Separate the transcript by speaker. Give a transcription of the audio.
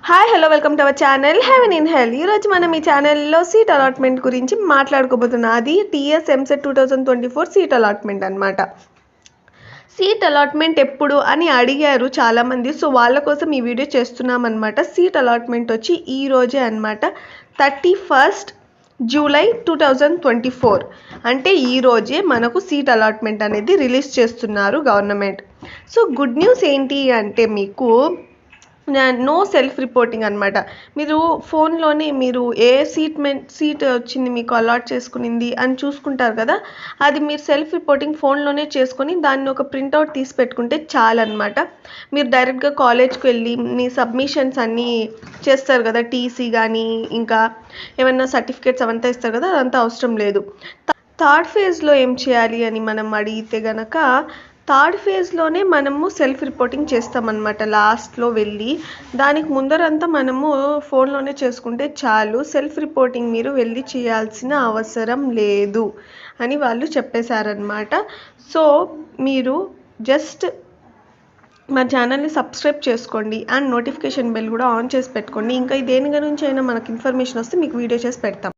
Speaker 1: Hi hello welcome to our channel haven in హెల్. ఈరోజు మనం ఈ ఛానల్లో సీట్ అలాట్మెంట్ గురించి మాట్లాడుకోబోతున్నాం. అది టీఎస్ ఎంసెట్ 2024 సీట్ అలాట్మెంట్ అనమాట. సీట్ అలాట్మెంట్ ఎప్పుడు అని అడిగారు చాలామంది, సో వాళ్ళ కోసం ఈ వీడియో చేస్తున్నాం అనమాట. సీట్ అలాట్మెంట్ వచ్చి ఈ రోజే అనమాట, 31 జూలై 2024. అంటే ఈరోజే మనకు సీట్ అలాట్మెంట్ అనేది రిలీజ్ చేస్తున్నారు గవర్నమెంట్. సో గుడ్ న్యూస్ ఏంటి అంటే, మీకు నో సెల్ఫ్ రిపోర్టింగ్ అనమాట. మీరు ఫోన్లోనే మీరు ఏ సీట్ వచ్చింది మీకు అలాట్ చేసుకునింది అని చూసుకుంటారు కదా, అది మీరు సెల్ఫ్ రిపోర్టింగ్ ఫోన్లోనే చేసుకొని దాన్ని ఒక ప్రింట్అవుట్ తీసి పెట్టుకుంటే చాలన్నమాట. మీరు డైరెక్ట్గా కాలేజ్కి వెళ్ళి మీ సబ్మిషన్స్ అన్నీ చేస్తారు కదా, టీసీ కానీ ఇంకా ఏమన్నా సర్టిఫికేట్స్ అవంతా ఇస్తారు కదా, అదంతా అవసరం లేదు. థర్డ్ ఫేజ్లో ఏం చేయాలి అని మనం అడిగితే గనక, థర్డ్ ఫేజ్లోనే మనము సెల్ఫ్ రిపోర్టింగ్ చేస్తామన్నమాట. లాస్ట్లో వెళ్ళి దానికి ముందరంతా మనము ఫోన్లోనే చేసుకుంటే చాలు, సెల్ఫ్ రిపోర్టింగ్ మీరు వెళ్ళి చేయాల్సిన అవసరం లేదు అని వాళ్ళు చెప్పేశారనమాట. సో మీరు జస్ట్ మా ఛానల్ని సబ్స్క్రైబ్ చేసుకోండి అండ్ నోటిఫికేషన్ బెల్ కూడా ఆన్ చేసి పెట్టుకోండి. ఇంకా దేని గురించి అయినా మనకు ఇన్ఫర్మేషన్ వస్తే మీకు వీడియో చేసి పెడతాం.